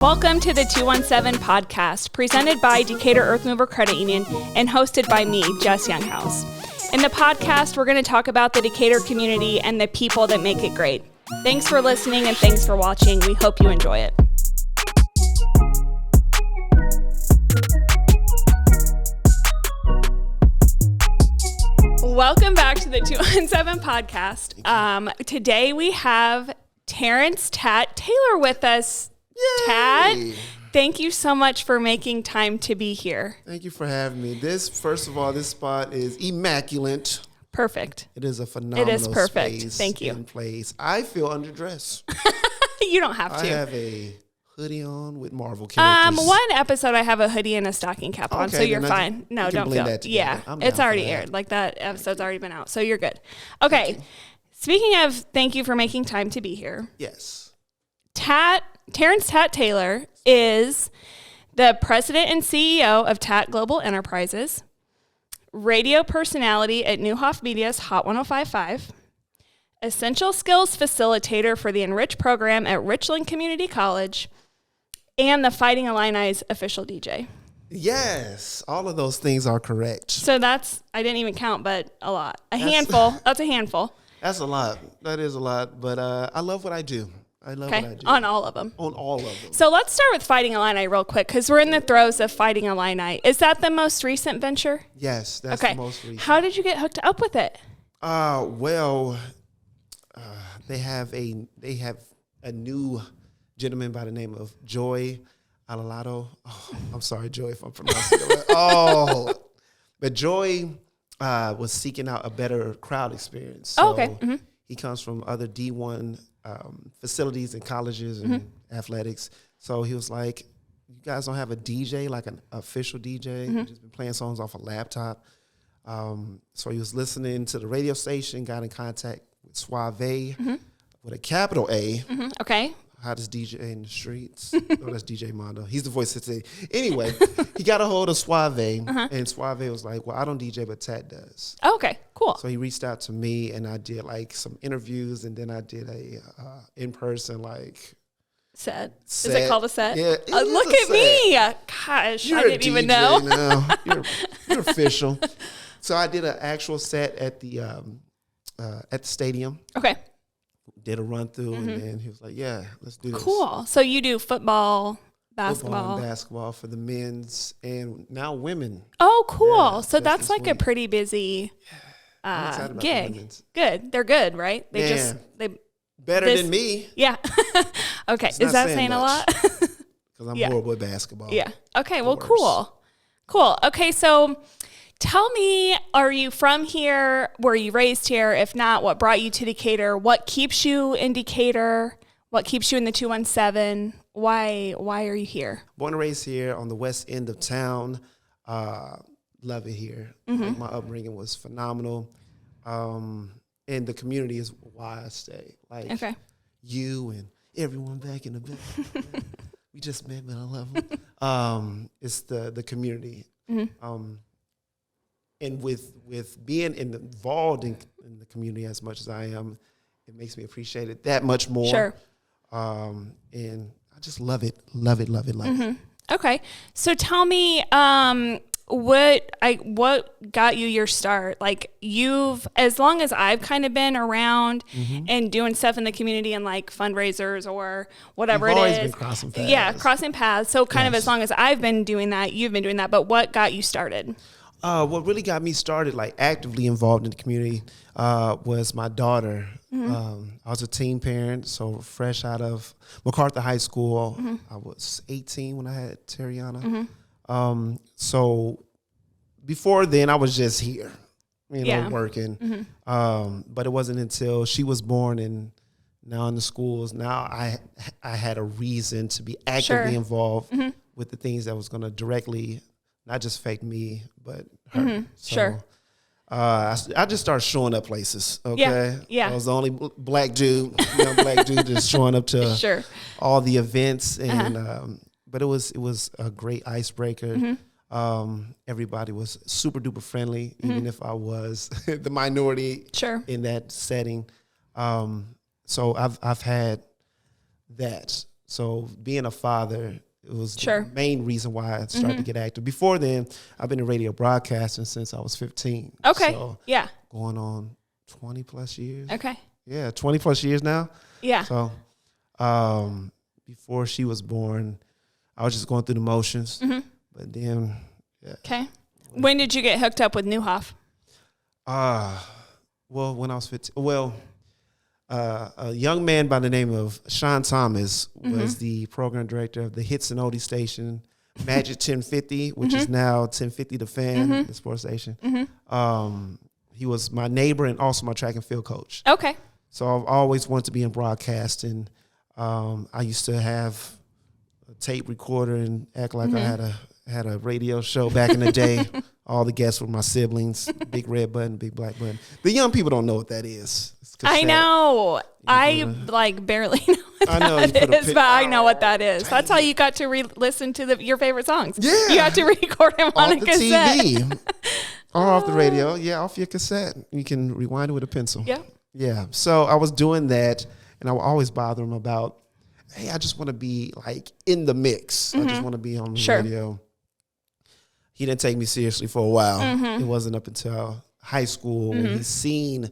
Welcome to the 217 podcast, presented by Decatur Earth Mover Credit Union and hosted by me, Jess Younghouse. In the podcast, we're going to talk about the Decatur community and the people that make it great. Thanks for listening and thanks for watching. We hope you enjoy it. Welcome back to the 217 podcast. Today we have Terrence TAT Taylor with us. Yay. TAT, thank you so much for making time to be here. Thank you for having me. First of all, this spot is immaculate. Perfect. It is a phenomenal It is perfect. space. Thank you. And place. I feel underdressed. You don't have to. I have a hoodie on with Marvel characters. One episode I have a hoodie and a stocking cap on, Okay, so you're then fine. No, we can don't blend feel. that together. Yeah, I'm it's down for already that. aired. Like that episode's already been out, so you're good. Okay. Speaking of, thank you for making time to be here. Yes. Terrence TAT Taylor is the president and CEO of TAT Global Enterprises, radio personality at Newhoff Media's Hot 105.5, essential skills facilitator for the Enrich program at Richland Community College, and the Fighting Illini's official DJ. Yes, all of those things are correct. So that's, I didn't even count, but a lot. Handful. That's a handful. That's a lot. That is a lot. But I love what I do. I love what I do. On all of them. On all of them. So let's start with Fighting Illini real quick, because we're in the throes of Fighting Illini. Is that the most recent venture? Yes, that's Okay. the most recent. How did you get hooked up with it? They have a new gentleman by the name of Joy Alalato. Oh, I'm sorry, Joy, if I'm pronouncing it right. But Joy was seeking out a better crowd experience. So okay. Mm-hmm. He comes from other D1 facilities and colleges and athletics. So he was like, you guys don't have a DJ, like an official DJ? He's just been playing songs off a laptop. So he was listening to the radio station, got in contact with Suave with a capital A. Mm-hmm. Okay. Hottest DJ in the streets. No, that's DJ Mondo. He's the voice of today. Anyway, he got a hold of Suave, and Suave was like, well, I don't DJ, but TAT does. Oh, okay, cool. So he reached out to me, and I did like some interviews, and then I did a in-person Set. Is it called a set? Yeah, look at me. Gosh, You're I didn't even know. Now. You're official. So I did an actual set at the stadium. Okay. Did a run through, and then he was like, yeah, let's do this. Cool. So you do football, basketball. Football and basketball for the men's and now women. Oh, cool. Yeah, so that's like a sweet. pretty busy I'm excited about the gig. women's. Good. They're good, right? They Man. they Better than me. Yeah. Okay. It's Is not that saying saying a lot? Because I'm Yeah. horrible at basketball. Yeah. Okay. Well, Worse. cool. Cool. Okay. So tell me, are you from here? Were you raised here? If not, what brought you to Decatur? What keeps you in Decatur? What keeps you in the 217? Why are you here? Born and raised here on the west end of town. Love it here. Like, my upbringing was phenomenal. And the community is why I stay. Like Okay. you and everyone back in the back. We just met, but I love them. It's the community. And with being involved in the community as much as I am, it makes me appreciate it that much more. Sure. And I just love it. Love it. Okay. So tell me, what got you your start? Like as long as I've kind of been around and doing stuff in the community and like fundraisers or whatever You've it always is. been crossing paths. Yeah, crossing paths. So kind of Yes. as long as I've been doing that, you've been doing that. But what got you started? What really got me started, like actively involved in the community, was my daughter. I was a teen parent, so fresh out of MacArthur High School. I was 18 when I had Terriana. So before then, I was just here, working. But it wasn't until she was born and now in the schools, now I had a reason to be actively involved with the things that was going to directly not just affect me, but her. So, Sure. I just started showing up places. Okay. Yeah. I was the only black dude, young black dude, just showing up to Sure. all the events, and but it was a great icebreaker. Everybody was super duper friendly, even if I was the minority Sure. in that setting. So I've had that. So being a father, it was Sure. the main reason why I started to get active. Before then, I've been in radio broadcasting since I was 15. Okay. So Yeah. going on 20 plus years. Okay. Yeah, 20 plus years now. Yeah. So before she was born, I was just going through the motions. But then, yeah. Okay. When did you get hooked up with Newhoff? Well, when I was 15. Well, a young man by the name of Sean Thomas was the program director of the Hits and Oldies station, Magic 1050, which is now 1050 The Fan, the sports station. He was my neighbor and also my track and field coach. Okay. So I've always wanted to be in broadcasting. I used to have a tape recorder and act like I had a radio show back in the day. All the guests were my siblings. Big red button, big black button. The young people don't know what that is. I know. I barely know what that is, but I know what that is. That's how you got to listen to your favorite songs. Yeah. You got to record them on a cassette. TV. Or off the radio. Yeah, off your cassette. You can rewind it with a pencil. Yeah. Yeah. So I was doing that, and I would always bother him about, hey, I just want to be like in the mix. I just want to be on the radio. He didn't take me seriously for a while. It wasn't up until high school when he seen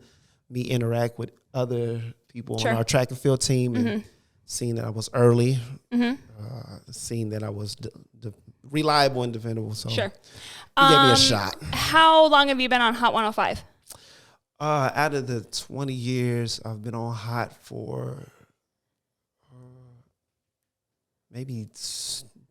me interact with other people on our track and field team and seen that I was early, seen that I was reliable and dependable. So he gave me a shot. How long have you been on Hot 105? Out of the 20 years, I've been on Hot for maybe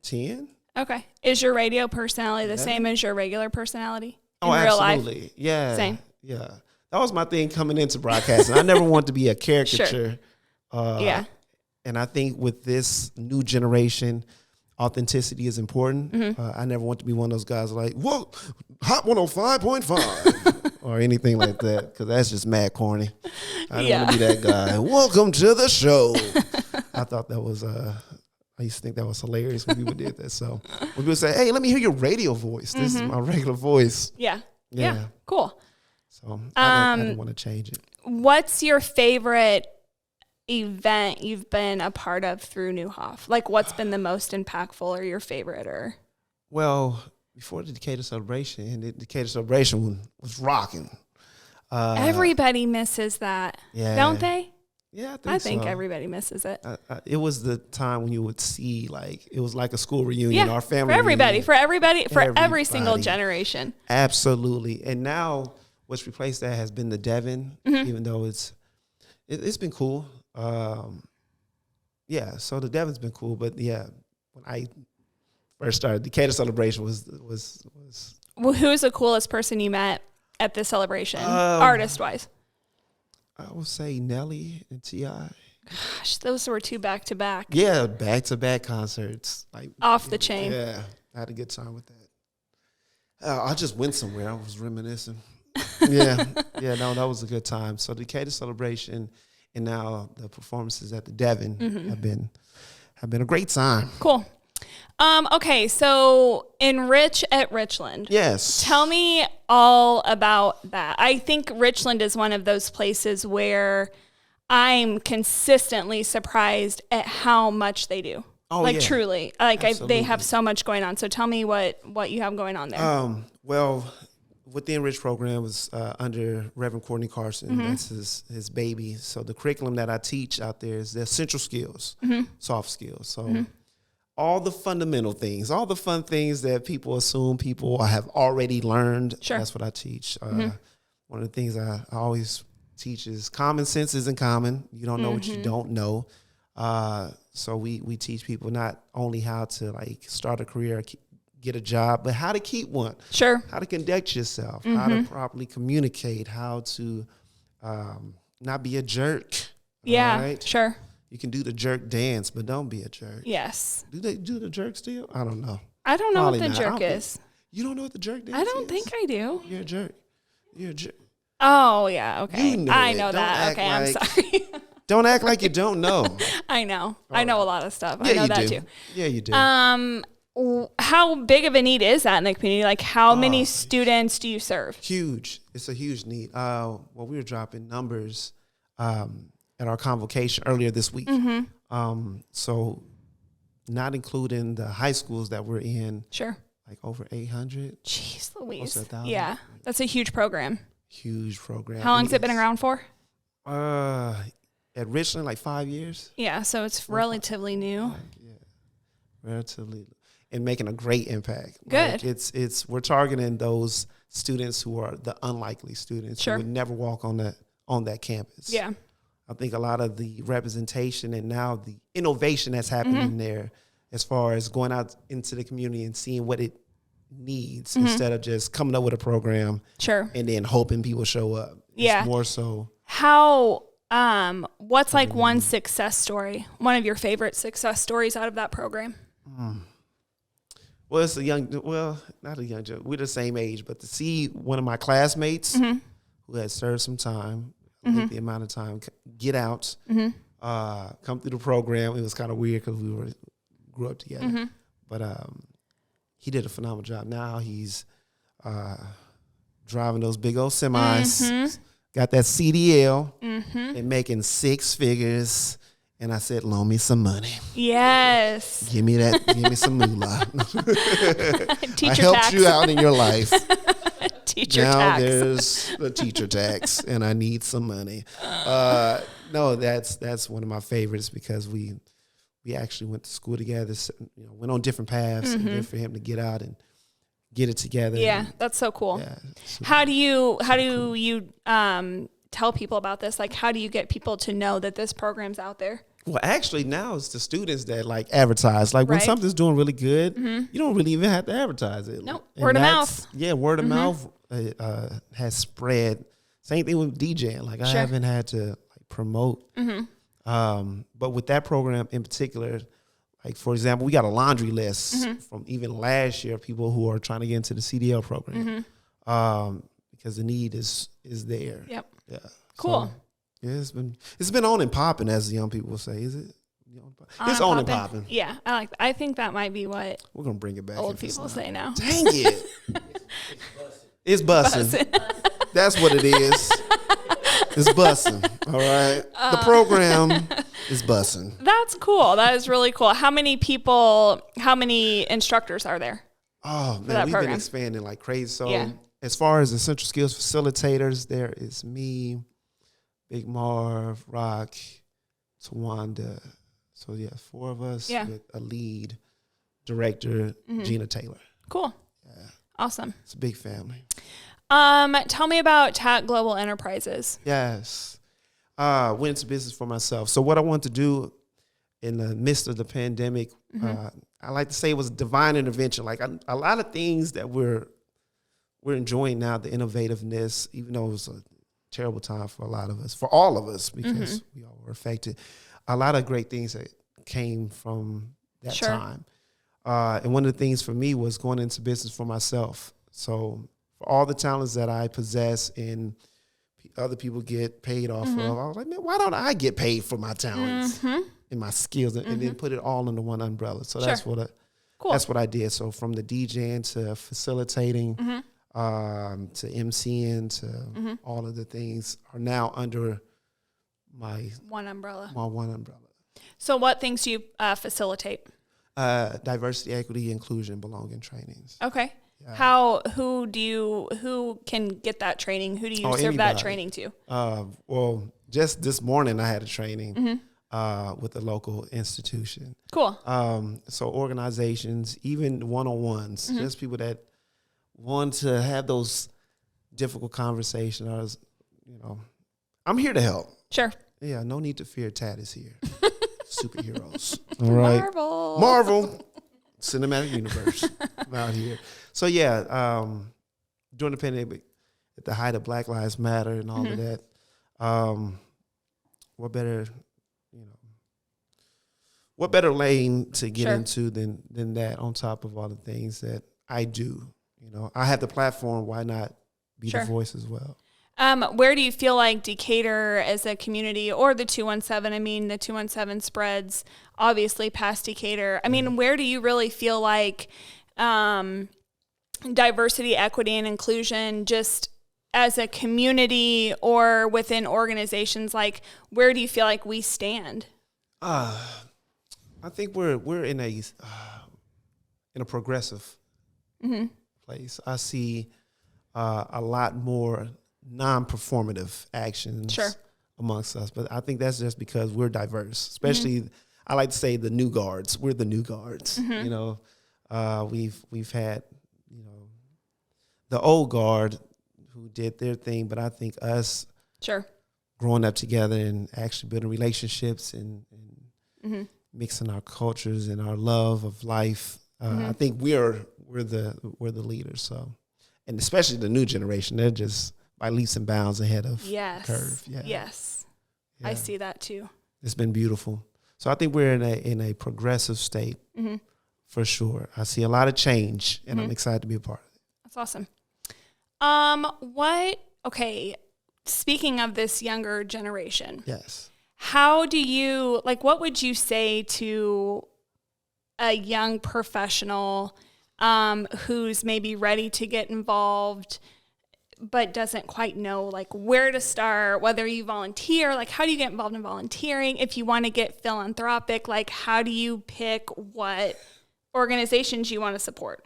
10. Okay. Is your radio personality the same as your regular personality in real absolutely. Life? Yeah. Same. Yeah. That was my thing coming into broadcasting. I never wanted to be a caricature. Yeah. And I think with this new generation, authenticity is important. I never want to be one of those guys like, whoa, Hot 105.5 or anything like that, because that's just mad corny. I don't want to be that guy. Welcome to the show. I thought that was I used to think that was hilarious when people did that. So when people say, hey, let me hear your radio voice. This is my regular voice. Yeah. Cool. So I didn't want to change it. What's your favorite event you've been a part of through Newhoff? Like, what's been the most impactful or your favorite? Or well, before the Decatur celebration, the Decatur celebration was rocking. Everybody misses that, don't they? Yeah, I think everybody misses it. It was the time when you would see, like, it was like a school reunion, our family for everybody, reunion. for every single generation. Absolutely. And now what's replaced that has been the Devon, even though it's been cool. So the Devon's been cool, but when I first started, Decatur celebration was. Well, who's the coolest person you met at the celebration, artist wise? I would say Nelly and T.I. Gosh, those were two back to back. Yeah, back to back concerts, like off the chain. Yeah, I had a good time with that. I just went somewhere. I was reminiscing. No, that was a good time. So the Decatur celebration and now the performances at the Devon have been a great time. Cool. Okay, so Enrich at Richland. Yes. Tell me all about that. I think Richland is one of those places where I'm consistently surprised at how much they do. Oh, like, truly. Like, they have so much going on. So tell me what you have going on there. Well, with the Enrich program was under Reverend Courtney Carson. That's his baby. So the curriculum that I teach out there is the essential skills, soft skills. So all the fundamental things, all the fun things that people assume people have already learned. Sure. That's what I teach. One of the things I always teach is common sense isn't common. You don't know what you don't know. So we teach people not only how to like start a career, get a job, but how to keep one. Sure. How to conduct yourself, how to properly communicate, how to not be a jerk. Yeah, right? Sure. You can do the jerk dance, but don't be a jerk. Yes. Do they do the jerk still? I don't know. I don't know what the jerk is. You don't know what the jerk dance is? I don't think I do. You're a jerk. You're a jerk. Oh, yeah. Okay. You know I know that. Okay, I'm sorry. Don't act like you don't know. I know. I know a lot of stuff. I know that too. Yeah, you do. How big of a need is that in the community? Like, how many students do you serve? Huge. It's a huge need. Well, we were dropping numbers at our convocation earlier this week. So not including the high schools that we're in. Sure. Like over 800. Jeez Louise. Close to 1,000. Yeah, that's a huge program. Huge program. How long has it been around for? At Richland, like 5 years. Yeah, so it's relatively new. Yeah, relatively, and making a great impact. Good. Like we're targeting those students who are the unlikely students Sure. who would never walk on that campus. Yeah. I think a lot of the representation and now the innovation that's happening there, as far as going out into the community and seeing what it needs instead of just coming up with a program, Sure, and then hoping people show up. Yeah. It's more so. How? What's like one success story? One of your favorite success stories out of that program? Well, it's not a young, we're the same age, but to see one of my classmates who had served some time, I think the amount of time, get out, come through the program. It was kind of weird because we grew up together, but he did a phenomenal job. Now he's driving those big old semis, got that CDL, and making 6 figures. And I said, loan me some money. Yes. Give me some moolah. Teacher I helped tax. you out in your life. Teacher now tax. there's the teacher tax, and I need some money. No, that's one of my favorites because we actually went to school together. So, went on different paths, and then for him to get out and get it together. Yeah, and, that's so cool. Yeah, How do you tell people about this? Like, how do you get people to know that this program's out there? Well, actually, now it's the students that like advertise. Like when Right. something's doing really good, you don't really even have to advertise it. Nope. And Word of that's- mouth. Yeah, word of mouth has spread. Same thing with DJing. Like I Sure. haven't had to like promote. But with that program in particular, like for example, we got a laundry list from even last year, people who are trying to get into the CDL program because the need is there. Yep. Yeah. Cool. So, yeah, it's been on and popping, as the young people will say. Is it? It's on and popping. Yeah, I think that might be what We're gonna bring it back. old if it's people not. say now. Dang it! It's bussing. That's what it is. It's bussing. All right. The program is bussing. That's cool. That is really cool. How many instructors are there? Oh that man, we've program? been expanding like crazy. So Yeah. as far as essential skills facilitators, there is me, Big Marv, Rock, Tawanda. So yeah, 4 of us with a lead director, Gina Taylor. Cool. Yeah. Awesome. It's a big family. Tell me about TAT Global Enterprises. Yes. Went into business for myself. So what I wanted to do in the midst of the pandemic, I like to say it was divine intervention. Like a lot of things that we're enjoying now, the innovativeness, even though it was a terrible time for a lot of us, for all of us, because we all were affected. A lot of great things that came from that Sure. time. And one of the things for me was going into business for myself. So for all the talents that I possess and other people get paid off of, I was like, man, why don't I get paid for my talents and my skills and then put it all under one umbrella? So that's Sure. Cool. that's what I did. So from the DJing to facilitating, to MCing to all of the things are now under my One umbrella. one umbrella. So what things do you facilitate? Diversity, equity, inclusion, belonging trainings. Okay. Yeah. Who can get that training? Who do you Oh, serve that anybody. training to? Well, just this morning I had a training with a local institution. Cool. So organizations, even one-on-ones, just people that want to have those difficult conversations. I'm here to help. Sure. Yeah, no need to fear. TAT is here. Superheroes. All right. Marvel. Cinematic universe out here. So yeah, during the pandemic, at the height of Black Lives Matter and all of that, what better lane to get Sure. into than that, on top of all the things that I do. I have the platform, why not be Sure. the voice as well? Where do you feel like Decatur as a community, or the 217? I mean, the 217 spreads obviously past Decatur. I mean, where do you really feel like diversity, equity, and inclusion, just as a community or within organizations, like where do you feel like we stand? I I think we're in a progressive place. I see a lot more non-performative actions Sure. amongst us, but I think that's just because we're diverse. Especially, I like to say the new guards. We're the new guards. You know, we've had the old guard who did their thing, but I think us Sure. growing up together and actually building relationships and mixing our cultures and our love of life. I think we're the leaders. So, and especially the new generation, they're just by leaps and bounds ahead of the curve. Yeah. Yes. Yeah. I see that too. It's been beautiful. So I think we're in a progressive state for sure. I see a lot of change, and I'm excited to be a part of it. That's awesome. Okay, speaking of this younger generation. Yes. How do you, what would you say to a young professional who's maybe ready to get involved but doesn't quite know, where to start, whether you volunteer, how do you get involved in volunteering? If you want to get philanthropic, how do you pick what organizations you want to support?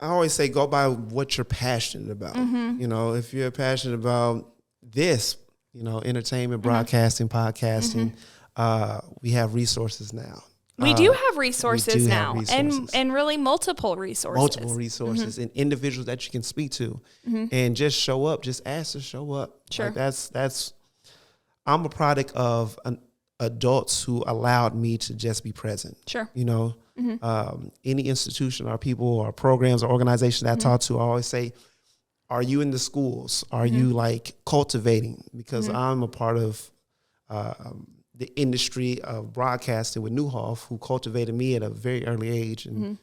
I always say go by what you're passionate about. You know, if you're passionate about this, entertainment, broadcasting, podcasting, we have resources now. We do have resources now, and really multiple resources. And individuals that you can speak to, and just show up. Just ask to show up. Sure. That's. I'm a product of adults who allowed me to just be present. Sure. Any institution or people or programs or organizations that I talk to, I always say, are you in the schools? Are you cultivating? Because I'm a part of the industry of broadcasting with Newhoff, who cultivated me at a very early age. And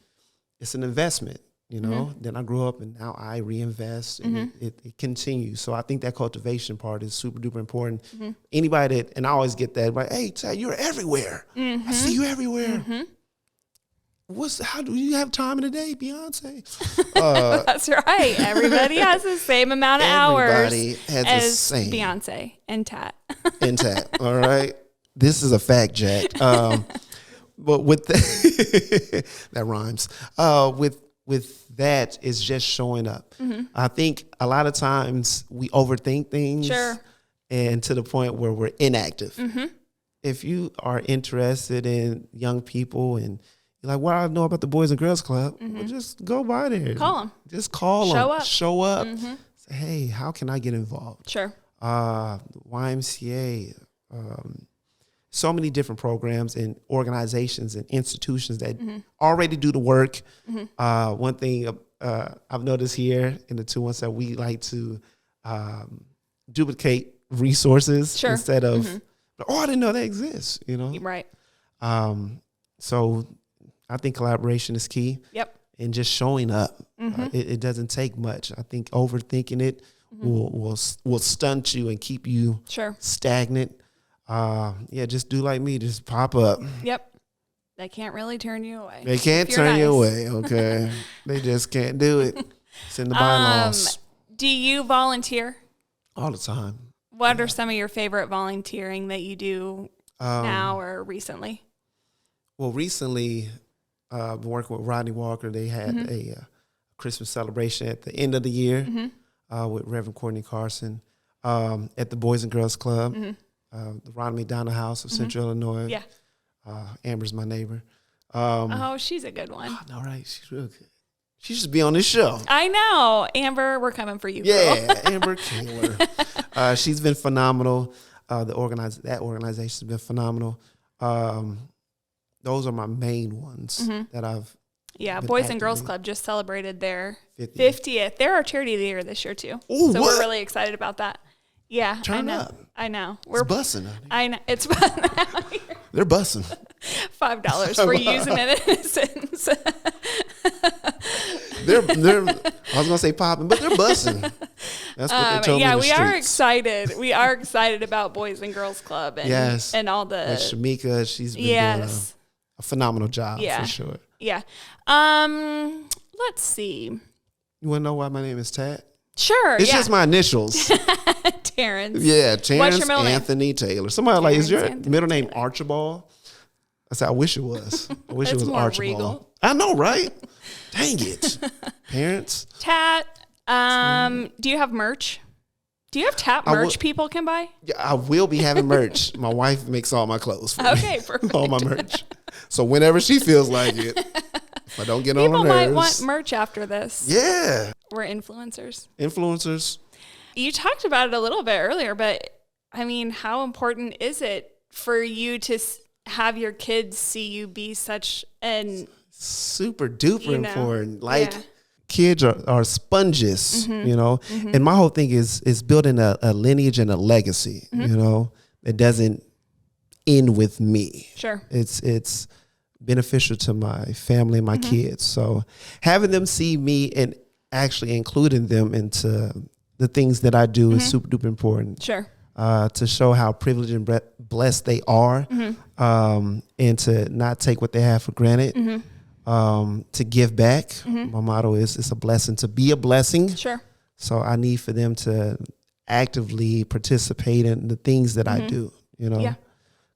it's an investment, Then I grew up and now I reinvest and it continues. So I think that cultivation part is super duper important. Anybody and I always get that, hey, Tad, you're everywhere. I see you everywhere. How do you have time in a day, Beyonce? That's right. Everybody has the same amount of hours everybody has as the same. Beyonce and TAT. All right. This is a fact, Jack. But with that rhymes. With that, it's just showing up. I think a lot of times we overthink things. Sure. And to the point where we're inactive. If you are interested in young people and you're like, what do I know about the Boys and Girls Club? Well, just go by there. Call them. Just call them. Show up. Say, hey, how can I get involved? Sure. YMCA, so many different programs and organizations and institutions that already do the work. One thing I've noticed here in the 217, we like to duplicate resources instead of, I didn't know that exists, Right. So I think collaboration is key. Yep. And just showing up. It doesn't take much. I think overthinking it will stunt you and keep you stagnant. Just do like me. Just pop up. Yep. They can't really turn you away. They can't turn you away, okay? They just can't do it. It's in the bylaws. Do you volunteer? All the time. What are some of your favorite volunteering that you do now or recently? Well, recently, I've been working with Rodney Walker. They had a Christmas celebration at the end of the year with Reverend Courtney Carson at the Boys and Girls Club, the Ronald McDonald House of Central Illinois. Yeah. Amber's my neighbor. She's a good one. All right, she's real good. She should be on this show. I know. Amber, we're coming for you. Yeah, Amber Kaler. She's been phenomenal. That organization's been phenomenal. Those are my main ones that I've. Yeah, Boys and Girls Club just celebrated their 50th. They're our charity of the year this year too. Ooh, so we're really excited about that. Yeah, Turn I know. up. I know. We're bussing. I know. It's bussing out here. They're bussing. $5 for using it in a sentence. they're I was gonna say popping, but they're bussing. That's what they told me. Yeah, we are excited. We are excited about Boys and Girls Club and all the with Shamika. She's been doing a phenomenal job for sure. Yeah. Let's see. You wanna know why my name is Tad? Sure. It's just my initials. Terrence. Yeah, Terrence What's your middle name? Anthony Taylor. Somebody is your middle name Archibald? I said, I wish it was. I wish it That's was more Archibald. regal. I know, right? Dang it. Parents. Tat, do you have merch? Do you have TAT merch people can buy? Yeah, I will be having merch. My wife makes all my clothes for me. Okay, perfect. All my merch. So whenever she feels like it, if I don't get on her People nerves. might want merch after this. Yeah. We're influencers. Influencers. You talked about it a little bit earlier, but I mean, how important is it for you to have your kids see you be such an... Super duper important. Like, yeah. kids are sponges, you know? And my whole thing is building a lineage and a legacy, you know, that doesn't end with me. Sure. It's beneficial to my family and my kids. So having them see me and actually including them into the things that I do is super duper important. Sure. To show how privileged and blessed they are, and to not take what they have for granted, to give back. My motto is, it's a blessing to be a blessing. Sure. So I need for them to actively participate in the things that I do, you know. Yeah.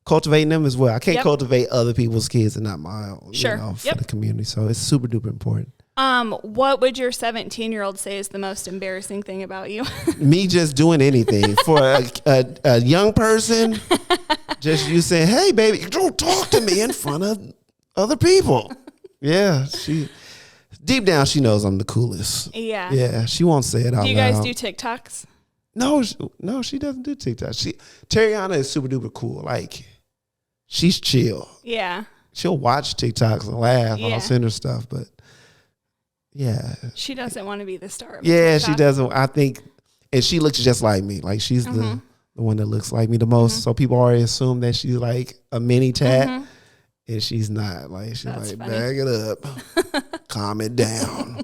Cultivating them as well. I can't cultivate other people's kids and not my own, Sure. you know, for the community. So it's super duper important. What would your 17-year-old say is the most embarrassing thing about you? Me just doing anything. For a young person, just you saying, hey, baby, don't talk to me in front of other people. Yeah, deep down, she knows I'm the coolest. Yeah. Yeah, she won't say it out loud. Do you guys do TikToks? No, she doesn't do TikTok. Terriana is super duper cool. Like, she's chill. Yeah. She'll watch TikToks and laugh. Yeah. I'll send her stuff, but yeah. She doesn't want to be the star of Yeah, TikTok. she doesn't. I think, and she looks just like me. Like, she's the one that looks like me the most. So people already assume that she's like a mini Tat. And she's not. Like, she's That's like, funny. bag it up. Calm it down.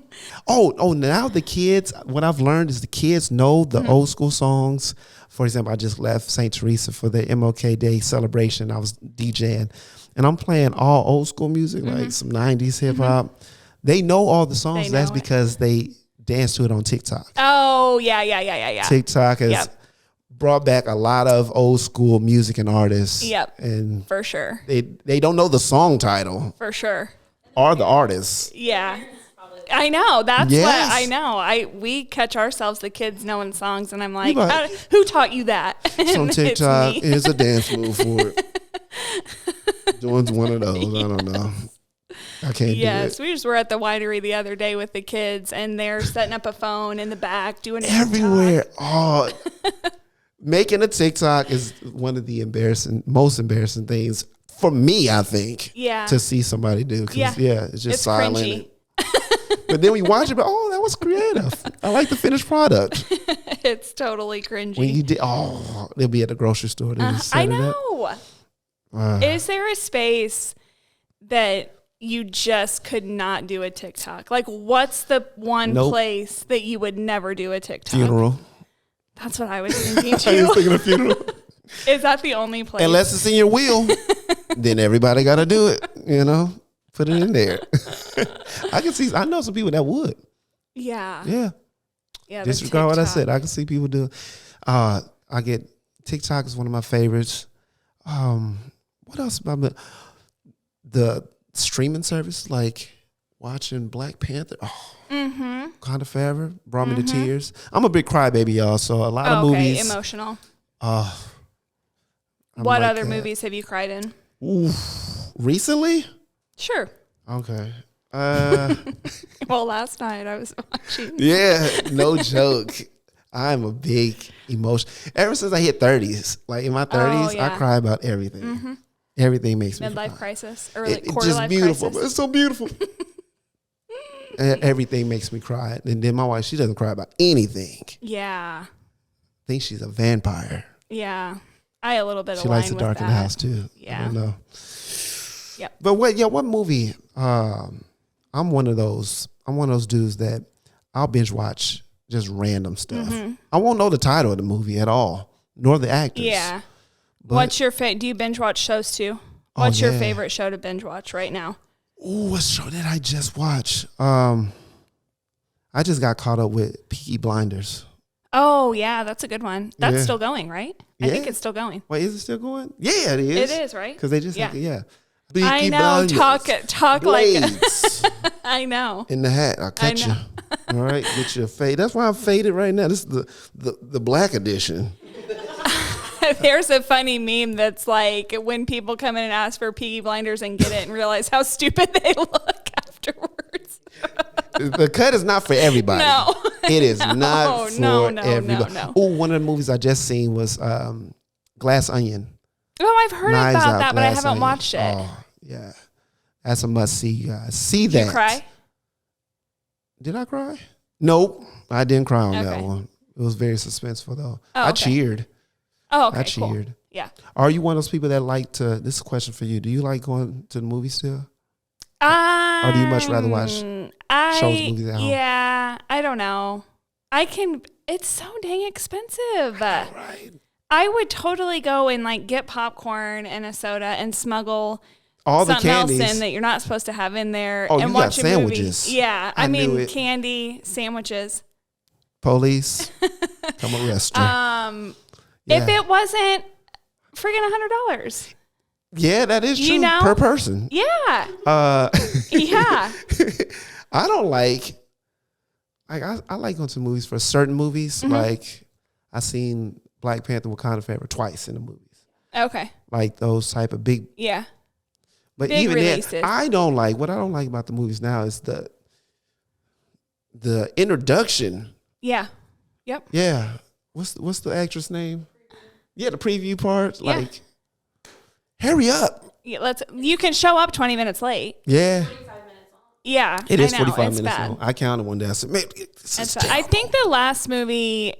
Oh, now the kids, what I've learned is the kids know the old school songs. For example, I just left St. Teresa for the MLK Day celebration. I was DJing. And I'm playing all old school music, like some 90s hip hop. They know all the songs. They That's know it. because they dance to it on TikTok. Oh, yeah. TikTok has brought back a lot of old school music and artists. Yep. And For sure. they don't know the song title For sure. or the artist. Yeah. I know. That's Yes. what I know. We catch ourselves, the kids knowing songs, and I'm like, You like- who taught you that? It's on And TikTok. me. Here's a dance move for it. Doing one of those. I don't know. I can't Yes, do it. we just were at the winery the other day with the kids, and they're setting up a phone in the back, doing a Everywhere. TikTok. Oh, making a TikTok is one of the most embarrassing things for me, I think. Yeah. To see somebody do. 'Cause, Yeah. it's just It's silent. cringy. But then we watch it, but that was creative. I like the finished product. It's totally cringy. When you did, they'll be at the grocery store. They just I set it up. know. Is there a space that you just could not do a TikTok? Like, what's the one Nope. place that you would never do a TikTok? Funeral. That's what I was thinking I was too. thinking of funeral. Is that the only place? Unless it's in your will, then everybody got to do it. You know, put it in there. I know some people that would. Yeah. Yeah. Yeah. Disregard what I said. I can see people do. I get TikTok is one of my favorites. What else about the streaming service? Like watching Black Panther. Kind of forever. Brought me to tears. I'm a big crybaby, y'all. So a lot of movies. Emotional. I'm What like other that. movies have you cried in? Recently? Sure. Okay. Well, last night I was watching. Yeah, no joke. I'm a big emotion. Ever since I hit 30s, like in my 30s, yeah. I cry about everything. Everything makes me Midlife cry. crisis or like It's quarter just life beautiful. crisis. It's so beautiful. Everything makes me cry. And then my wife, she doesn't cry about anything. Yeah. I think she's a vampire. Yeah. I a little bit She align likes the with dark in that. the house too. Yeah. I don't know. Yep. But what movie? I'm one of those dudes that I'll binge watch just random stuff. I won't know the title of the movie at all, nor the actors. Yeah. But- What's your do you binge watch shows too? What's your yeah. favorite show to binge watch right now? Ooh, what show did I just watch? I just got caught up with Peaky Blinders. Oh, yeah, that's a good one. That's Yeah. still going, right? I think Yeah. it's still going. Wait, is it still going? Yeah, it is. It is, right? Because they just Yeah. yeah. I Peaky know. Blinders. Talk Blades. like. I know. In the hat. I'll cut you. All right. Get you a fade. That's why I'm faded right now. This is the black edition. There's a funny meme that's like when people come in and ask for Peaky Blinders and get it and realize how stupid they look afterwards. The cut is not for everybody. No. It is not for everybody. No. Oh, one of the movies I just seen was Glass Onion. Oh, I've heard Knives about Out, that, but I Glass haven't Onion. watched it. Oh, yeah. That's a must see, you guys. See Did that. you cry? Did I cry? Nope. I didn't cry on that Okay. one. It was very suspenseful, though. Oh, I okay. cheered. Oh, okay. I cheered. Cool. Yeah. Are you one of those people that like to, this is a question for you, do you like going to the movies still? Or do you much rather watch shows, movies at home? Yeah, I don't know. It's so dang expensive. Right. I would totally go and like get popcorn and a soda and smuggle All the something else candies. in that you're not supposed to have in there Oh, and you watch got a sandwiches. movie. Yeah, I knew mean it. candy, sandwiches. Police, come arrest her. If it wasn't friggin' $100. Yeah, that is true. You know? Per person. Yeah. Yeah. I don't like I like going to movies for certain movies. Mm-hmm. Like I seen Black Panther Wakanda Forever twice in the movies. Okay. Like those type of big. Yeah. But Big even releases. then, what I don't like about the movies now is the introduction. Yeah. Yep. Yeah. What's the actress name? Yeah, the preview part. Yeah. Like, hurry up. Yeah, you can show up 20 minutes late. Yeah. Yeah. It is I know, 45 it's minutes bad. long. I counted one day. I said, man, this is It's bad. I think the last movie,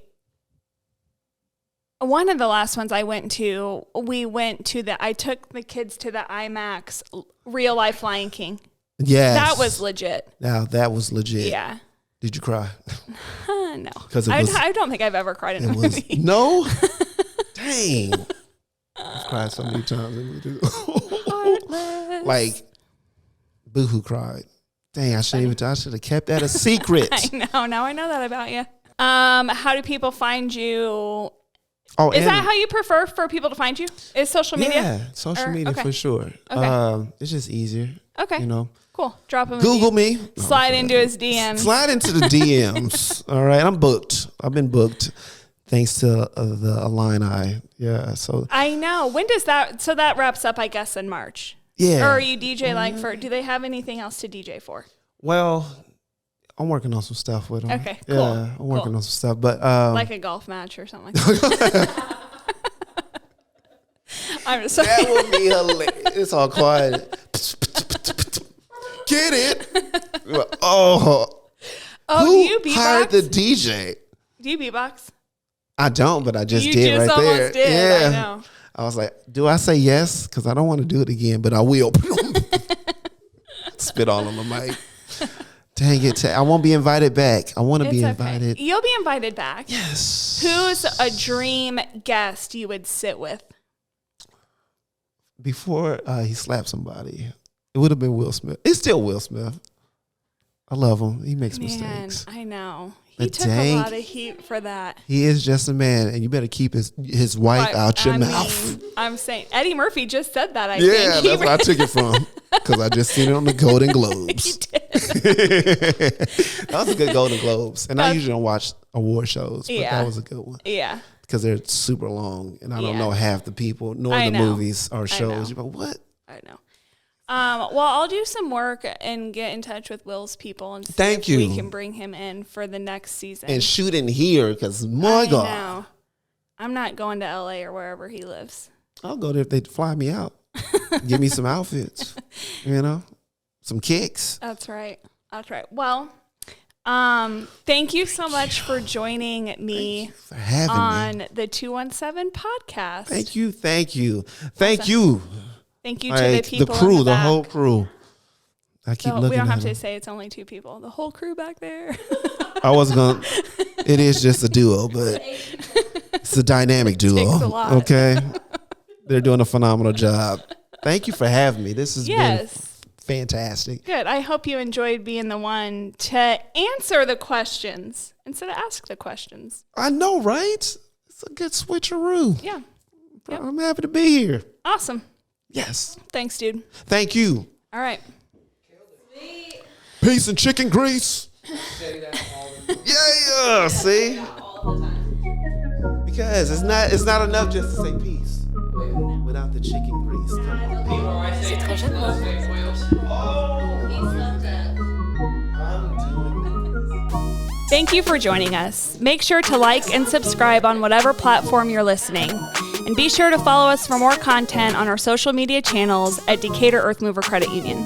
one of the last ones I went to, I took the kids to the IMAX Real Life Lion King. Yes. That was legit. Now, that was legit. Yeah. Did you cry? No. 'Cause it was- I don't think I've ever cried in a It was, movie. no? Dang. I've cried so many times. Heartless. Like, Boohoo cried. Dang, I should have kept that a secret. I know. Now I know that about you. How do people find you? Oh, Is that how you prefer for people to find you? Is social media? Yeah, social Or- media okay. for sure. Okay. It's just easier. Okay. You know, Cool. Drop him. Google me. Slide into his DMs. Slide into the DMs. All right, I'm booked. I've been booked thanks to the Illini. Yeah, so I know. When does that? So that wraps up, I guess, in March. yeah. Or are you DJ like for? Do they have anything else to DJ for? Well, I'm working on some stuff with them. Okay, cool, Yeah, I'm working cool. on some stuff, but Like a golf match or something like that. I'm just that would be hilarious. It's all quiet. Get it? Oh, Oh, who do you hired beatbox? the DJ? Do you beatbox? I don't, but I just You did just right there. almost did, Yeah, I know. I was like, do I say yes? Because I don't want to do it again, but I will. Spit all on the mic. Dang it! I won't be invited back. I want to be It's invited. Okay. You'll be invited back. Yes. Who's a dream guest you would sit with? Before he slapped somebody, it would have been Will Smith. It's still Will Smith. I love him. He makes Man, mistakes. I know. He But took dang, a lot of heat for that. He is just a man, and you better keep his wife But, out your I mouth. mean, I'm saying Eddie Murphy just said that. I Yeah, think. that's where I took it from. Because I just seen it on the Golden He Globes. did. That was a good Golden Globes. And I That's- usually don't watch award shows, but Yeah. that was a good one. Yeah. Because they're super long, and I don't Yeah. know half the people, nor I the know. movies or know. shows. You're like, what? I know. Well, I'll do some work and get in touch with Will's people and see Thank if we you. can bring him in for the next season. And shoot in here, because my I God. know. I'm not going to LA or wherever he lives. I'll go there if they fly me out. Give me some outfits, some kicks. That's right. That's right. Well, thank you so much for joining me For having me. on the 217 podcast. Thank you. Thank you. Thank you. Thank you to Like, the people crew, in the the back. whole crew. I keep looking we don't at have them. to say it's only two people. The whole crew back there. I was going to, it is just a duo, but it's a dynamic duo. Takes a lot. Okay. They're doing a phenomenal job. Thank you for having me. This has been Yes. fantastic. Good. I hope you enjoyed being the one to answer the questions instead of ask the questions. I know, right? It's a good switcheroo. Yeah. Yep. I'm happy to be here. Awesome. Yes. Thanks, dude. Thank you. All right. Peace and chicken grease. Yeah, see? Because it's not enough just to say peace without the chicken grease. Come on. C'est très jeune, moi. Thank you for joining us. Make sure to like and subscribe on whatever platform you're listening. And be sure to follow us for more content on our social media channels at Decatur Earthmover Credit Union.